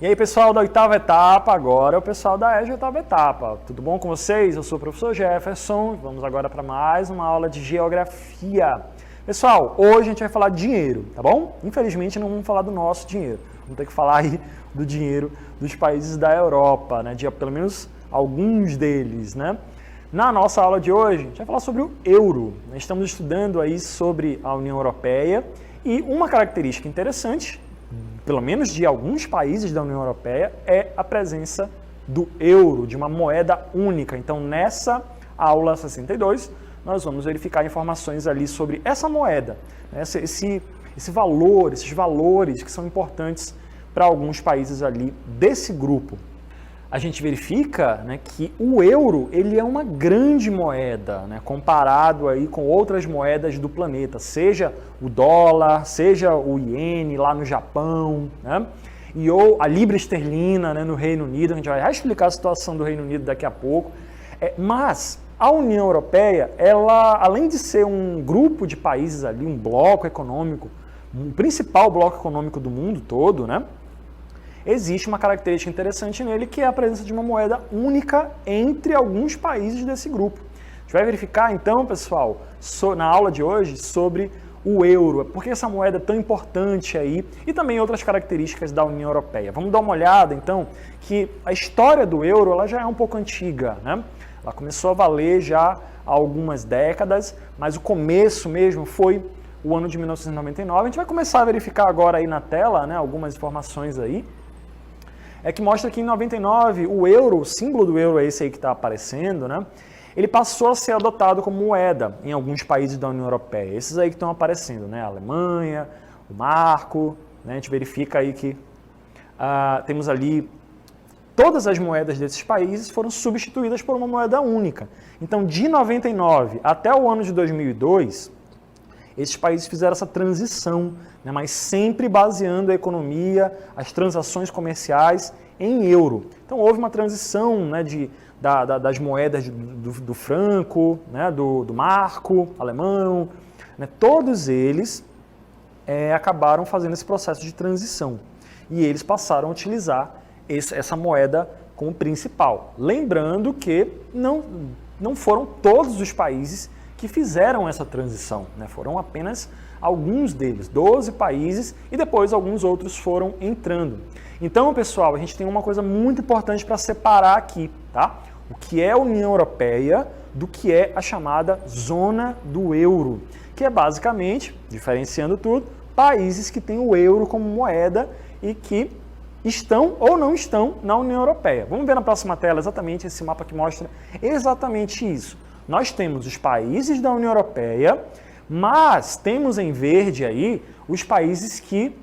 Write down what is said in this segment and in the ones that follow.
E aí, pessoal da oitava etapa, agora é o pessoal da EJA oitava etapa. Tudo bom com vocês? Eu sou o professor Jefferson. Vamos agora para mais uma aula de geografia. Pessoal, hoje a gente vai falar de dinheiro, tá bom? Infelizmente não vamos falar do nosso dinheiro. Vamos ter que falar aí do dinheiro dos países da Europa, né? De pelo menos alguns deles, né? Na nossa aula de hoje, a gente vai falar sobre o euro. Nós estamos estudando aí sobre a União Europeia e uma característica interessante, pelo menos de alguns países da União Europeia, é a presença do euro, de uma moeda única. Então, nessa aula 62, nós vamos verificar informações ali sobre essa moeda, né? esse valor, esses valores que são importantes para alguns países ali desse grupo. A gente verifica, né, que o euro ele é uma grande moeda, né, comparado aí com outras moedas do planeta, seja o dólar, seja o iene lá no Japão, né, e ou a libra esterlina, né, no Reino Unido. A gente vai explicar a situação do Reino Unido daqui a pouco. Mas a União Europeia, ela, além de ser um grupo de países ali, um bloco econômico, o principal bloco econômico do mundo todo, né, existe uma característica interessante nele, que é a presença de uma moeda única entre alguns países desse grupo. A gente vai verificar então, pessoal, na aula de hoje, sobre o euro, por que essa moeda é tão importante aí, e também outras características da União Europeia. Vamos dar uma olhada, então, que a história do euro ela já é um pouco antiga, né? Ela começou a valer já há algumas décadas, mas o começo mesmo foi o ano de 1999. A gente vai começar a verificar agora aí na tela, né, algumas informações aí, que mostra que em 99 o euro, o símbolo do euro é esse aí que está aparecendo, né? Ele passou a ser adotado como moeda em alguns países da União Europeia. Esses aí que estão aparecendo, né? A Alemanha, o marco, né? A gente verifica aí que temos ali todas as moedas desses países foram substituídas por uma moeda única. Então, de 99 até o ano de 2002, esses países fizeram essa transição, né, mas sempre baseando a economia, as transações comerciais em euro. Então houve uma transição, né, das moedas do franco, né, do marco alemão, né, todos eles acabaram fazendo esse processo de transição e eles passaram a utilizar essa moeda como principal. Lembrando que não foram todos os países que fizeram essa transição, né? Foram apenas alguns deles, 12 países, e depois alguns outros foram entrando. Então, pessoal, a gente tem uma coisa muito importante para separar aqui, tá? O que é a União Europeia do que é a chamada zona do euro, que é basicamente, diferenciando tudo, países que têm o euro como moeda e que estão ou não estão na União Europeia. Vamos ver na próxima tela exatamente esse mapa que mostra exatamente isso. Nós temos os países da União Europeia, mas temos em verde aí os países que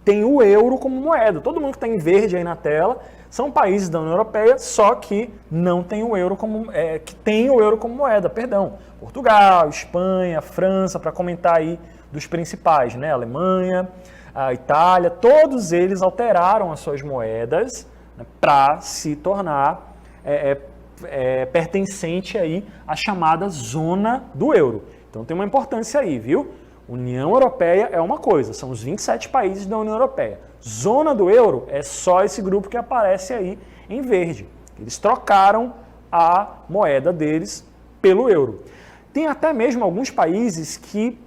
têm o euro como moeda. Todo mundo que está em verde aí na tela são países da União Europeia, só que não tem o euro como que tem o euro como moeda, perdão. Portugal, Espanha, França, para comentar aí dos principais, né? Alemanha, a Itália, todos eles alteraram as suas moedas, né, para se tornar pertencente aí à chamada zona do euro. Então tem uma importância aí, viu? União Europeia é uma coisa, são os 27 países da União Europeia. Zona do euro é só esse grupo que aparece aí em verde. Eles trocaram a moeda deles pelo euro. Tem até mesmo alguns países que,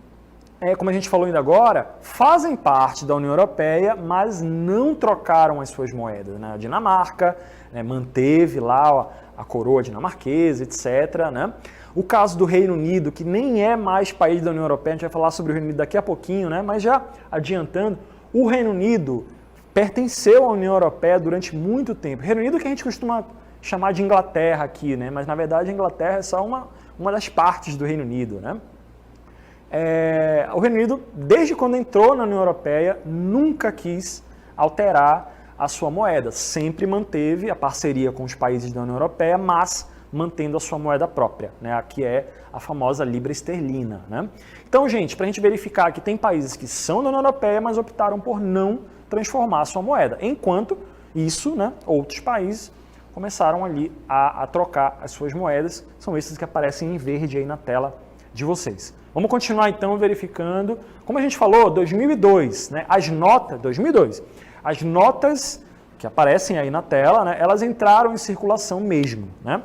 como a gente falou ainda agora, fazem parte da União Europeia, mas não trocaram as suas moedas, né? A Dinamarca, né, manteve lá a coroa dinamarquesa, etc., né? O caso do Reino Unido, que nem é mais país da União Europeia, a gente vai falar sobre o Reino Unido daqui a pouquinho, né? Mas já adiantando, o Reino Unido pertenceu à União Europeia durante muito tempo. Reino Unido que a gente costuma chamar de Inglaterra aqui, né? Mas na verdade a Inglaterra é só uma das partes do Reino Unido, né? O Reino Unido, desde quando entrou na União Europeia, nunca quis alterar a sua moeda, sempre manteve a parceria com os países da União Europeia, mas mantendo a sua moeda própria, né, que é a famosa libra esterlina, né? Então, gente, para a gente verificar que tem países que são da União Europeia, mas optaram por não transformar a sua moeda, enquanto isso, né, outros países começaram ali a trocar as suas moedas, são esses que aparecem em verde aí na tela de vocês. Vamos continuar então verificando, como a gente falou, 2002, né, 2002, as notas que aparecem aí na tela, né, elas entraram em circulação mesmo, né?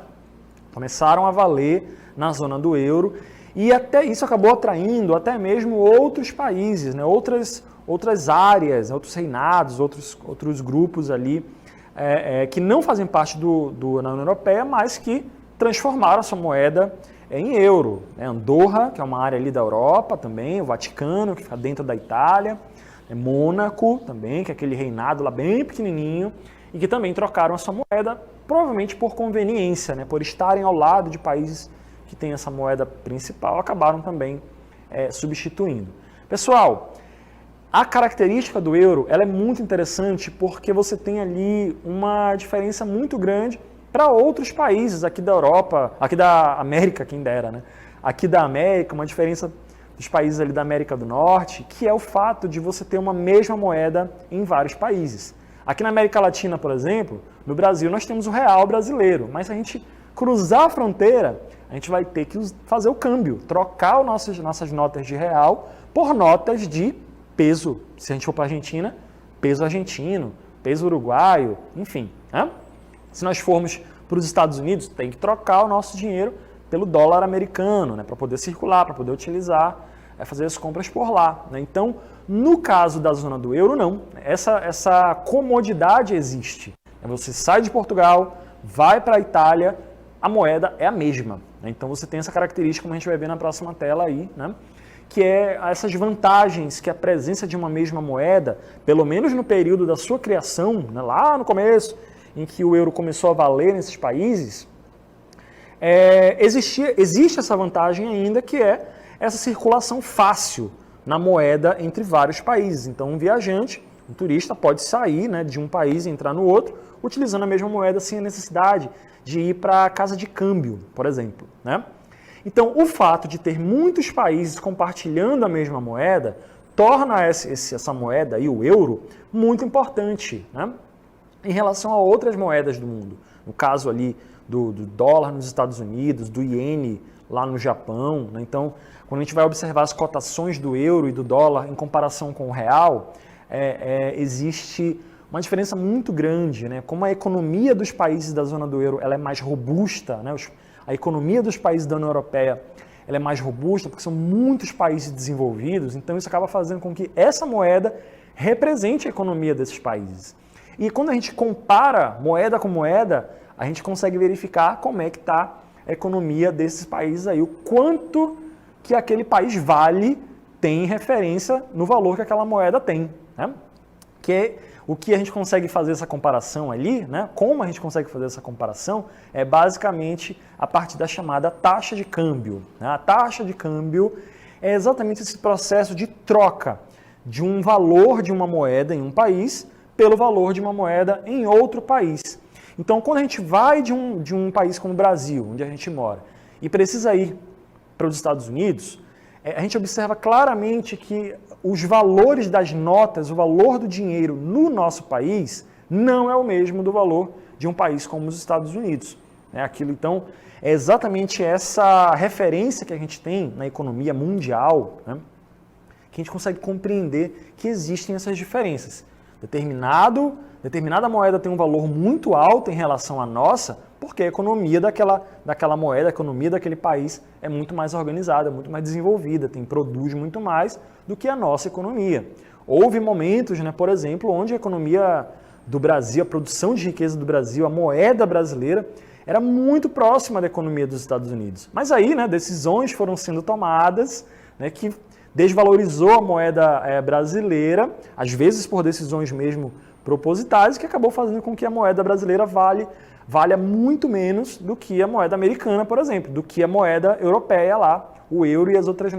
Começaram a valer na zona do euro e até isso acabou atraindo até mesmo outros países, né, outras áreas, outros reinados, outros grupos ali que não fazem parte da União Europeia, mas que transformaram a sua moeda em euro. Né? Andorra, que é uma área ali da Europa também, o Vaticano, que fica dentro da Itália, Mônaco também, que é aquele reinado lá bem pequenininho, e que também trocaram a sua moeda, provavelmente por conveniência, né? Por estarem ao lado de países que têm essa moeda principal, acabaram também substituindo. Pessoal, a característica do euro ela é muito interessante porque você tem ali uma diferença muito grande para outros países aqui da Europa, aqui da América, quem dera, né? Aqui da América, uma diferença dos países ali da América do Norte, que é o fato de você ter uma mesma moeda em vários países. Aqui na América Latina, por exemplo, no Brasil, nós temos o real brasileiro, mas se a gente cruzar a fronteira, a gente vai ter que fazer o câmbio, trocar nossas notas de real por notas de peso. Se a gente for para a Argentina, peso argentino, peso uruguaio, enfim. Né? Se nós formos para os Estados Unidos, tem que trocar o nosso dinheiro pelo dólar americano, né, para poder circular, para poder utilizar, fazer as compras por lá. Né? Então, no caso da zona do euro, não. Essa comodidade existe. Você sai de Portugal, vai para a Itália, a moeda é a mesma. Né? Então, você tem essa característica, como a gente vai ver na próxima tela aí, né? Que é essas vantagens que a presença de uma mesma moeda, pelo menos no período da sua criação, né, lá no começo, em que o euro começou a valer nesses países, existe essa vantagem ainda, que é essa circulação fácil na moeda entre vários países. Então, um viajante, um turista, pode sair, né, de um país e entrar no outro, utilizando a mesma moeda sem a necessidade de ir para a casa de câmbio, por exemplo. Né? Então, o fato de ter muitos países compartilhando a mesma moeda torna essa moeda, aí, o euro, muito importante, né, em relação a outras moedas do mundo. No caso ali do dólar nos Estados Unidos, do iene lá no Japão. Né? Então, quando a gente vai observar as cotações do euro e do dólar em comparação com o real, existe uma diferença muito grande. Né? Como a economia dos países da zona do euro ela é mais robusta, né? A economia dos países da União Europeia ela é mais robusta, porque são muitos países desenvolvidos, então isso acaba fazendo com que essa moeda represente a economia desses países. E quando a gente compara moeda com moeda, a gente consegue verificar como é que está a economia desses países aí, o quanto que aquele país vale tem referência no valor que aquela moeda tem. Né? Que o que a gente consegue fazer essa comparação ali, né? Como a gente consegue fazer essa comparação, é basicamente a partir da chamada taxa de câmbio. Né? A taxa de câmbio é exatamente esse processo de troca de um valor de uma moeda em um país pelo valor de uma moeda em outro país. Então, quando a gente vai de um país como o Brasil, onde a gente mora, e precisa ir para os Estados Unidos, a gente observa claramente que os valores das notas, o valor do dinheiro no nosso país, não é o mesmo do valor de um país como os Estados Unidos. Aquilo, então, é exatamente essa referência que a gente tem na economia mundial, né, que a gente consegue compreender que existem essas diferenças. Determinada moeda tem um valor muito alto em relação à nossa, porque a economia daquela moeda, a economia daquele país é muito mais organizada, muito mais desenvolvida, produz muito mais do que a nossa economia. Houve momentos, né, por exemplo, onde a economia do Brasil, a produção de riqueza do Brasil, a moeda brasileira, era muito próxima da economia dos Estados Unidos. Mas aí, né, decisões foram sendo tomadas, né, que desvalorizou a moeda brasileira, às vezes por decisões mesmo propositais, que acabou fazendo com que a moeda brasileira valha muito menos do que a moeda americana, por exemplo, do que a moeda europeia lá, o euro e as outras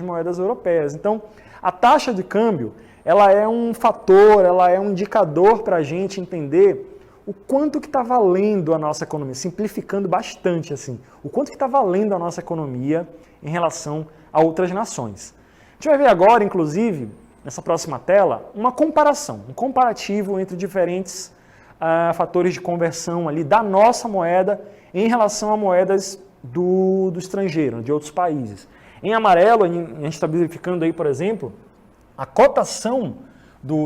moedas europeias. Então, a taxa de câmbio, ela é um fator, ela é um indicador para a gente entender o quanto que está valendo a nossa economia, simplificando bastante assim, o quanto que está valendo a nossa economia em relação a outras nações. A gente vai ver agora, inclusive, nessa próxima tela, um comparativo entre diferentes fatores de conversão ali da nossa moeda em relação a moedas do estrangeiro, de outros países. Em amarelo, a gente está verificando aí, por exemplo, a cotação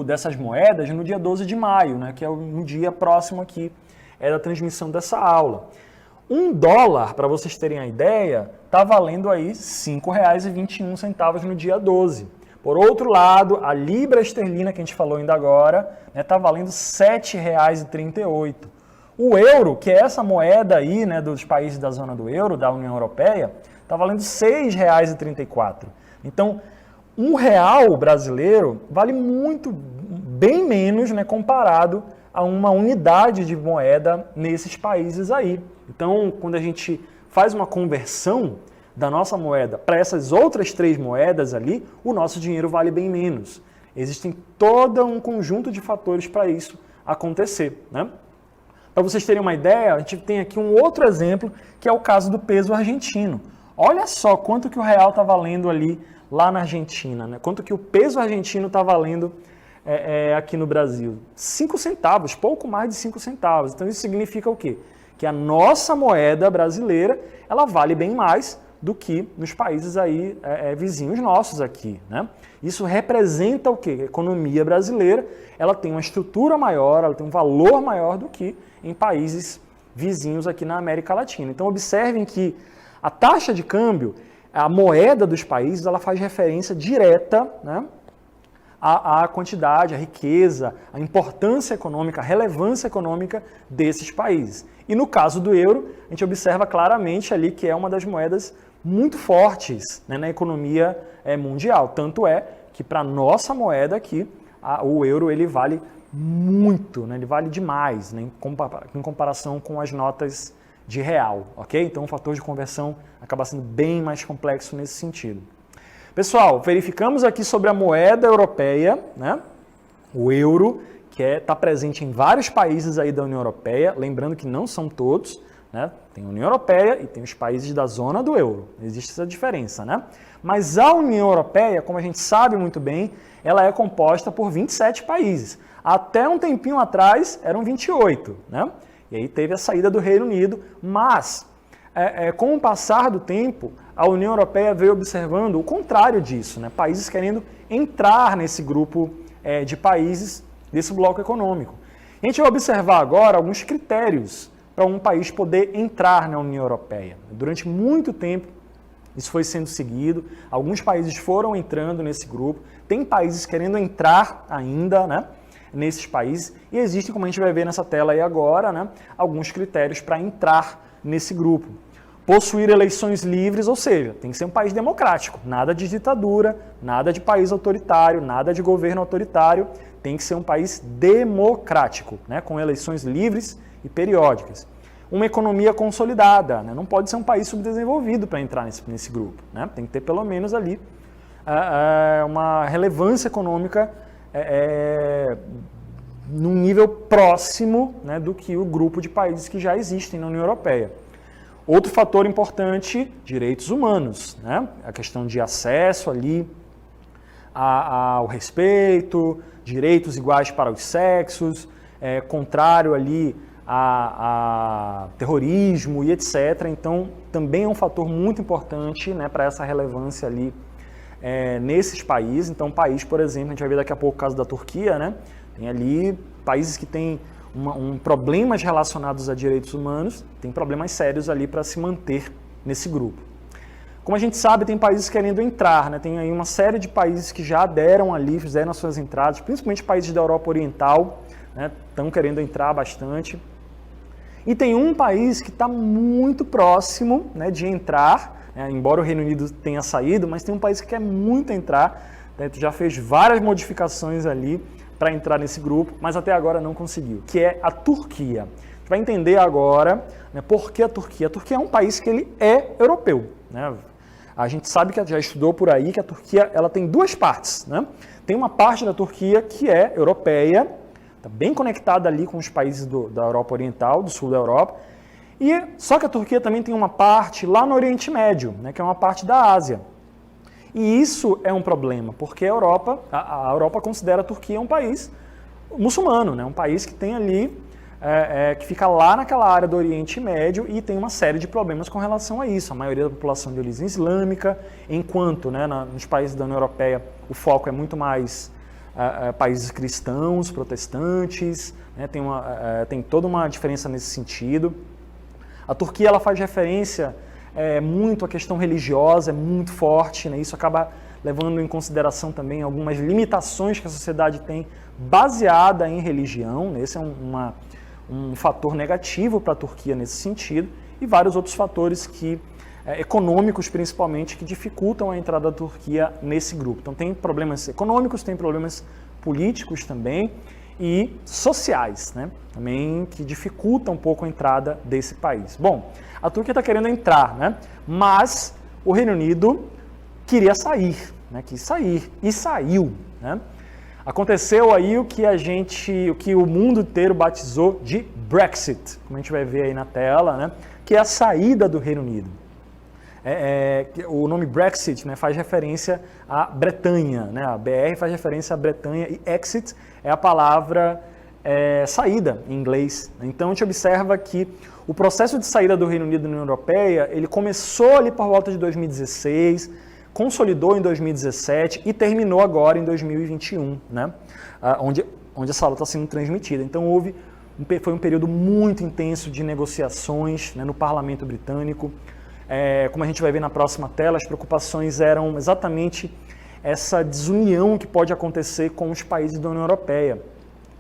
dessas moedas no dia 12 de maio, né, que é no dia próximo aqui da transmissão dessa aula. $1, para vocês terem a ideia, está valendo aí R$ 5,21 no dia 12. Por outro lado, a libra esterlina, que a gente falou ainda agora, está valendo R$ 7,38. O euro, que é essa moeda aí, né, dos países da zona do euro, da União Europeia, está valendo R$ 6,34. Então, R$1 brasileiro vale bem menos, né, comparado a uma unidade de moeda nesses países aí. Então, quando a gente faz uma conversão da nossa moeda para essas outras 3 moedas ali, o nosso dinheiro vale bem menos. Existem todo um conjunto de fatores para isso acontecer, né? Para vocês terem uma ideia, a gente tem aqui um outro exemplo, que é o caso do peso argentino. Olha só quanto que o real está valendo ali lá na Argentina, né? Quanto que o peso argentino está valendo aqui no Brasil. 5 centavos, pouco mais de 5 centavos. Então isso significa o quê? Que a nossa moeda brasileira, ela vale bem mais do que nos países aí vizinhos nossos aqui, né? Isso representa o quê? A economia brasileira, ela tem uma estrutura maior, ela tem um valor maior do que em países vizinhos aqui na América Latina. Então observem que a taxa de câmbio, a moeda dos países, ela faz referência direta, né, à quantidade, à riqueza, à importância econômica, à relevância econômica desses países. E no caso do euro, a gente observa claramente ali que é uma das moedas muito fortes, né, na economia mundial. Tanto é que para a nossa moeda aqui, o euro ele vale muito, né, ele vale demais, né, em comparação com as notas de real, ok? Então o fator de conversão acaba sendo bem mais complexo nesse sentido. Pessoal, verificamos aqui sobre a moeda europeia, né? O euro, que está presente em vários países aí da União Europeia, lembrando que não são todos, né? Tem a União Europeia e tem os países da zona do euro, existe essa diferença, né? Mas a União Europeia, como a gente sabe muito bem, ela é composta por 27 países. Até um tempinho atrás eram 28, né? E aí teve a saída do Reino Unido, mas com o passar do tempo, a União Europeia veio observando o contrário disso, né? Países querendo entrar nesse grupo de países desse bloco econômico. A gente vai observar agora alguns critérios para um país poder entrar na União Europeia. Durante muito tempo, isso foi sendo seguido, alguns países foram entrando nesse grupo, tem países querendo entrar ainda, né, nesses países, e existem, como a gente vai ver nessa tela aí agora, né, alguns critérios para entrar nesse grupo. Possuir eleições livres, ou seja, tem que ser um país democrático, nada de ditadura, nada de país autoritário, nada de governo autoritário, tem que ser um país democrático, né, com eleições livres e periódicas. Uma economia consolidada, né, não pode ser um país subdesenvolvido para entrar nesse grupo, né, tem que ter pelo menos ali uma relevância econômica num nível próximo, né, do que o grupo de países que já existem na União Europeia. Outro fator importante, direitos humanos, né? A questão de acesso ali ao respeito, direitos iguais para os sexos, contrário ali a terrorismo e etc. Então, também é um fator muito importante, né, para essa relevância ali nesses países. Então, país, por exemplo, a gente vai ver daqui a pouco o caso da Turquia, né? Tem ali países que têm problemas relacionados a direitos humanos, tem problemas sérios ali para se manter nesse grupo. Como a gente sabe, tem países querendo entrar, né? Tem aí uma série de países que já deram ali, fizeram as suas entradas, principalmente países da Europa Oriental, né? Estão querendo entrar bastante. E tem um país que está muito próximo, né, de entrar, né? Embora o Reino Unido tenha saído, mas tem um país que quer muito entrar, né? Já fez várias modificações ali para entrar nesse grupo, mas até agora não conseguiu, que é a Turquia. A gente vai entender agora, né, por que a Turquia. A Turquia é um país que ele é europeu, né? A gente sabe que já estudou por aí que a Turquia ela tem duas partes, né? Tem uma parte da Turquia que é europeia, está bem conectada ali com os países da Europa Oriental, do sul da Europa, só que a Turquia também tem uma parte lá no Oriente Médio, né, que é uma parte da Ásia. E isso é um problema, porque a Europa considera a Turquia um país muçulmano, né? Um país que tem ali, que fica lá naquela área do Oriente Médio e tem uma série de problemas com relação a isso. A maioria da população de origem islâmica, enquanto, né, nos países da União Europeia o foco é muito mais países cristãos, protestantes, né? Tem toda uma diferença nesse sentido. A Turquia ela faz referência muito à questão religiosa, é muito forte, né? Isso acaba levando em consideração também algumas limitações que a sociedade tem baseada em religião. Esse é um fator negativo para a Turquia nesse sentido, e vários outros fatores econômicos principalmente, que dificultam a entrada da Turquia nesse grupo. Então tem problemas econômicos, tem problemas políticos também, e sociais, né? Também, que dificultam um pouco a entrada desse país. Bom, a Turquia está querendo entrar, né? Mas o Reino Unido queria sair, né? Quis sair e saiu, né? Aconteceu aí o que o mundo inteiro batizou de Brexit, como a gente vai ver aí na tela, né? Que é a saída do Reino Unido. O nome Brexit, né, faz referência à Bretanha, né? A BR faz referência à Bretanha, e exit é a palavra saída em inglês. Então a gente observa que o processo de saída do Reino Unido da União Europeia, ele começou ali por volta de 2016, consolidou em 2017 e terminou agora em 2021, né? Onde essa aula está sendo transmitida. Então foi um período muito intenso de negociações, né, no parlamento britânico. Como a gente vai ver na próxima tela, as preocupações eram exatamente essa desunião que pode acontecer com os países da União Europeia.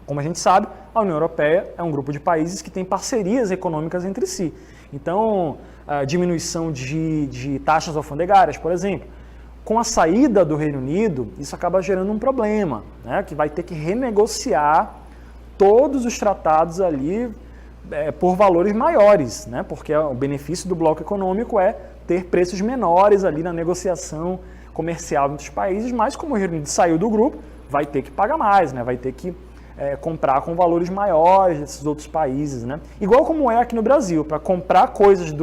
Como a gente sabe, a União Europeia é um grupo de países que tem parcerias econômicas entre si. Então, a diminuição de taxas alfandegárias, por exemplo. Com a saída do Reino Unido, isso acaba gerando um problema, né, que vai ter que renegociar todos os tratados ali por valores maiores, né, porque o benefício do bloco econômico é ter preços menores ali na negociação comercial entre os países, mas como o Reino Unido saiu do grupo, vai ter que pagar mais, né, vai ter que comprar com valores maiores desses outros países, né? Igual como é aqui no Brasil, para comprar coisas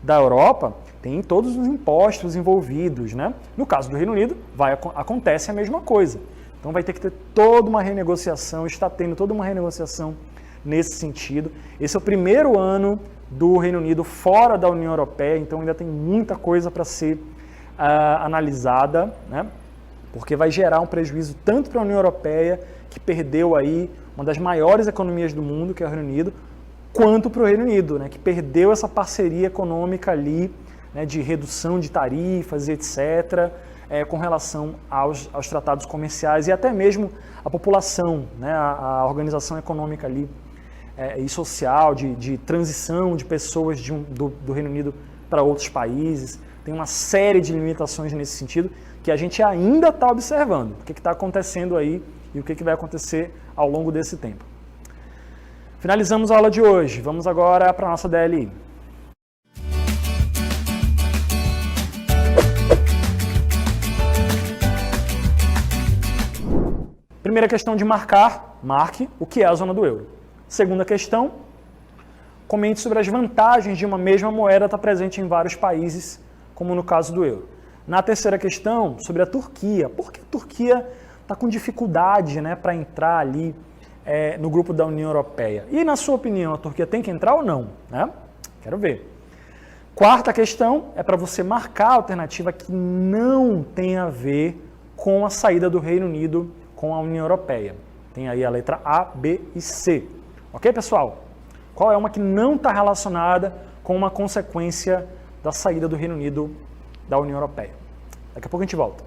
da Europa, tem todos os impostos envolvidos, né? No caso do Reino Unido, acontece a mesma coisa. Então vai ter que ter toda uma renegociação, está tendo toda uma renegociação nesse sentido. Esse é o primeiro ano do Reino Unido fora da União Europeia, então ainda tem muita coisa para ser analisada, né? Porque vai gerar um prejuízo tanto para a União Europeia, que perdeu aí uma das maiores economias do mundo, que é o Reino Unido, quanto para o Reino Unido, né, que perdeu essa parceria econômica ali, né, de redução de tarifas, etc., com relação aos tratados comerciais e até mesmo a população, né, a organização econômica ali e social, de transição de pessoas do Reino Unido para outros países. Tem uma série de limitações nesse sentido que a gente ainda está observando. O que está acontecendo aí e o que vai acontecer ao longo desse tempo. Finalizamos a aula de hoje. Vamos agora para a nossa DLI. Primeira questão de marcar, marque o que é a zona do euro. Segunda questão, comente sobre as vantagens de uma mesma moeda estar presente em vários países, como no caso do euro. Na terceira questão, sobre a Turquia. Por que a Turquia está com dificuldade, né, para entrar ali no grupo da União Europeia? E, na sua opinião, a Turquia tem que entrar ou não? Né? Quero ver. Quarta questão é para você marcar a alternativa que não tem a ver com a saída do Reino Unido com a União Europeia. Tem aí a letra A, B e C. Ok, pessoal? Qual é uma que não está relacionada com uma consequência da saída do Reino Unido da União Europeia? Daqui a pouco a gente volta.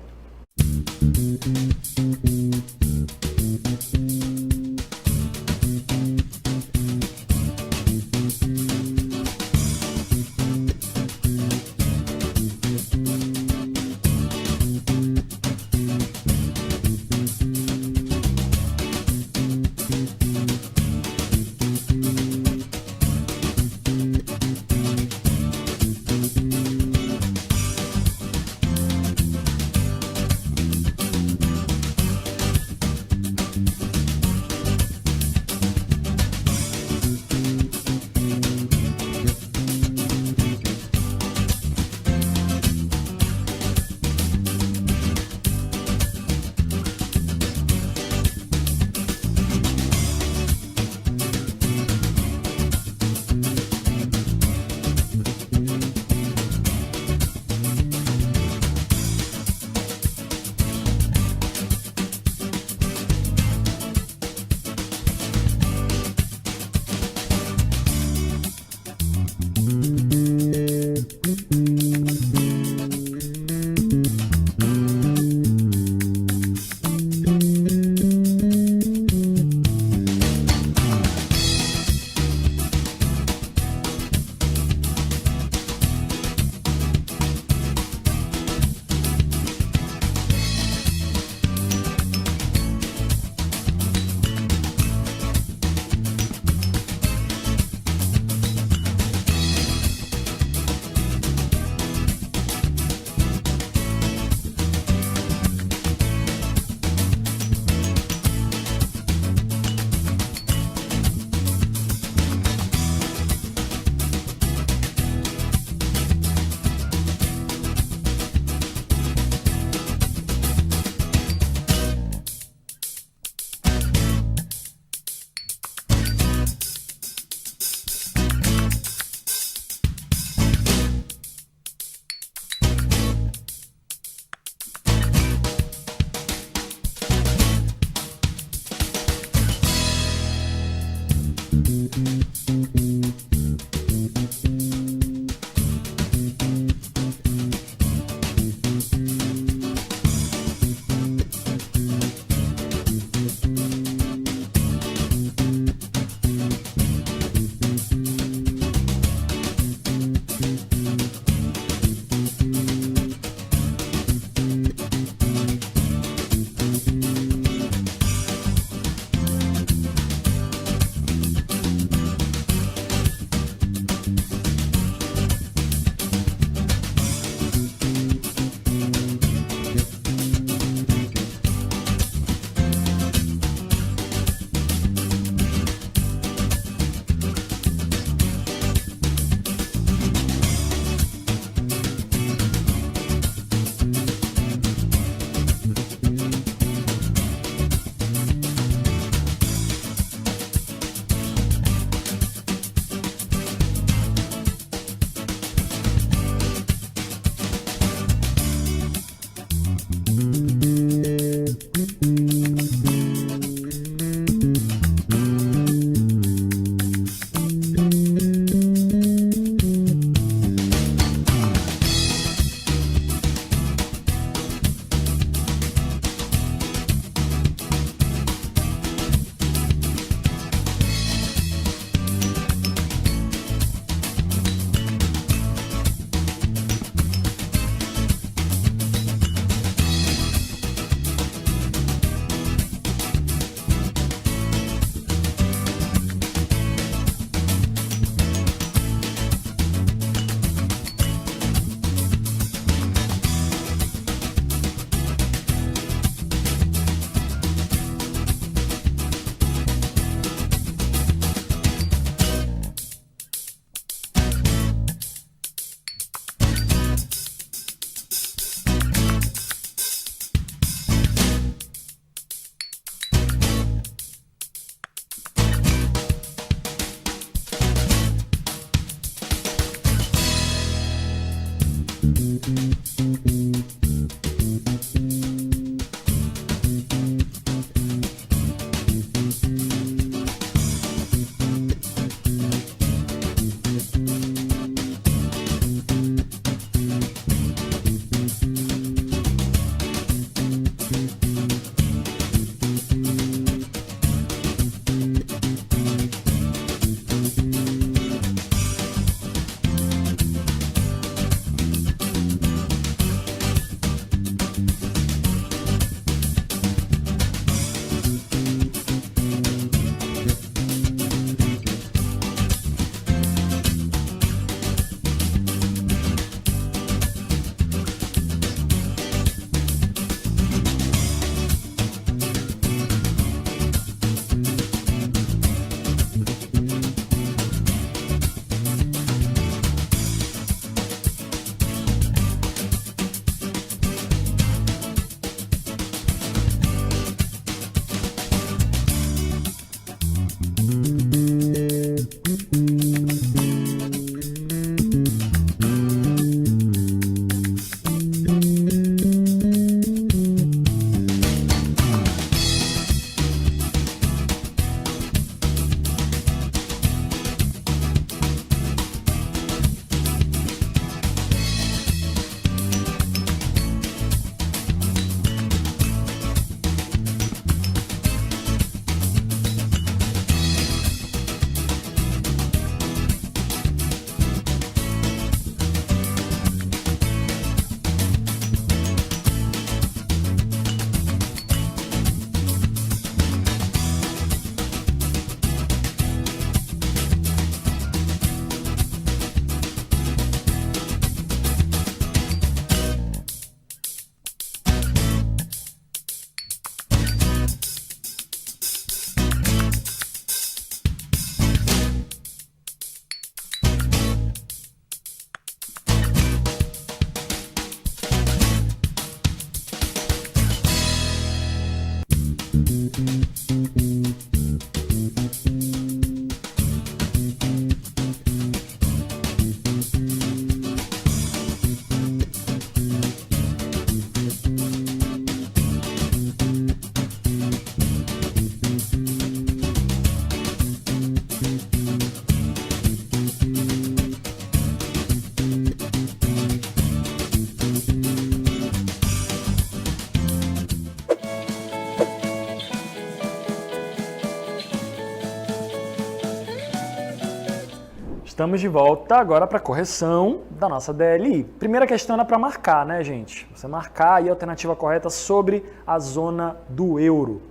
Estamos de volta agora para a correção da nossa DLI. Primeira questão era para marcar, né, gente? Você marcar aí a alternativa correta sobre a zona do euro.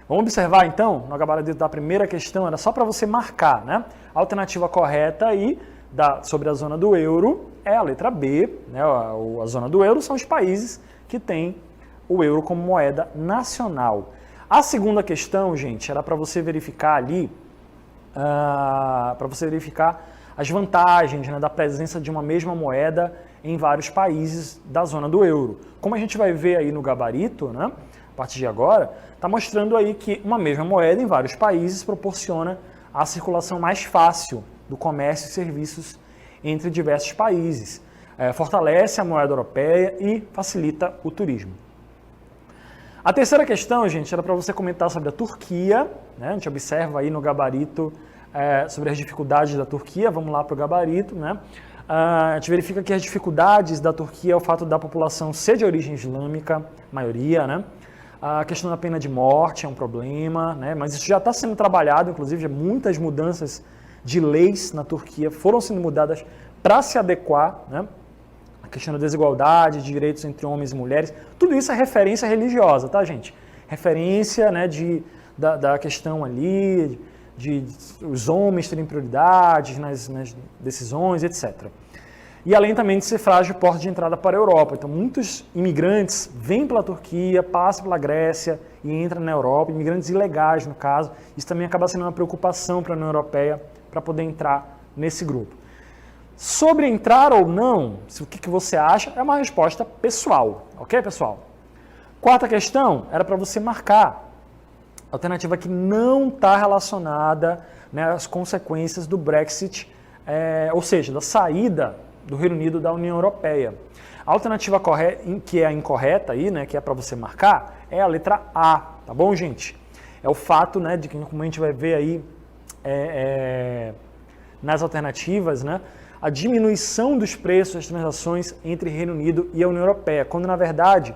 Vamos observar, então, no gabarito da primeira questão, era só para você marcar, né? A alternativa correta aí sobre a zona do euro é a letra B, né? A zona do euro são os países que têm o euro como moeda nacional. A segunda questão, gente, era para você verificar ali, as vantagens, né, da presença de uma mesma moeda em vários países da zona do euro. Como a gente vai ver aí no gabarito, né, a partir de agora, está mostrando aí que uma mesma moeda em vários países proporciona a circulação mais fácil do comércio e serviços entre diversos países, fortalece a moeda europeia e facilita o turismo. A terceira questão, gente, era para você comentar sobre a Turquia, né? A gente observa aí no gabarito sobre as dificuldades da Turquia. Vamos lá para o gabarito, né? A gente verifica que as dificuldades da Turquia é o fato da população ser de origem islâmica, maioria, né? A questão da pena de morte é um problema, né? Mas isso já está sendo trabalhado, inclusive muitas mudanças de leis na Turquia foram sendo mudadas para se adequar, né? A questão da desigualdade, de direitos entre homens e mulheres, tudo isso é referência religiosa, tá, gente? Referência, né, da questão ali, de os homens terem prioridades nas decisões, etc. E além também de ser frágil porta de entrada para a Europa. Então, muitos imigrantes vêm pela Turquia, passam pela Grécia e entram na Europa, imigrantes ilegais, no caso. Isso também acaba sendo uma preocupação para a União Europeia para poder entrar nesse grupo. Sobre entrar ou não, o que você acha, é uma resposta pessoal, ok, pessoal? Quarta questão era para você marcar a alternativa que não está relacionada, né, às consequências do Brexit, ou seja, da saída do Reino Unido da União Europeia. A alternativa que é a incorreta aí, né, que é para você marcar, é a letra A, tá bom, gente? É o fato, né, de que, como a gente vai ver aí nas alternativas, né, a diminuição dos preços das transações entre Reino Unido e a União Europeia, quando na verdade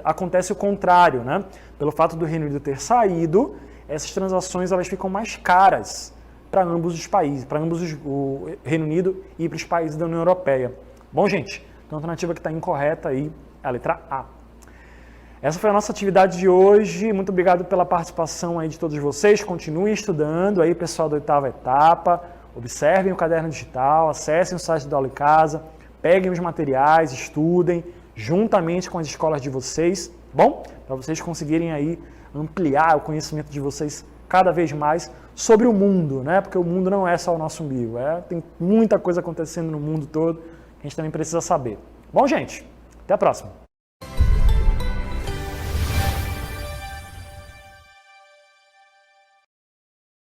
acontece o contrário, né? Pelo fato do Reino Unido ter saído, essas transações elas ficam mais caras para ambos os países, para ambos o Reino Unido e para os países da União Europeia. Bom, gente, então a alternativa que está incorreta aí é a letra A. Essa foi a nossa atividade de hoje. Muito obrigado pela participação aí de todos vocês. Continuem estudando aí, pessoal da oitava etapa. Observem o caderno digital, acessem o site do Aula em Casa, peguem os materiais, estudem juntamente com as escolas de vocês, bom? Para vocês conseguirem aí ampliar o conhecimento de vocês cada vez mais sobre o mundo, né? Porque o mundo não é só o nosso umbigo, tem muita coisa acontecendo no mundo todo que a gente também precisa saber. Bom, gente, até a próxima.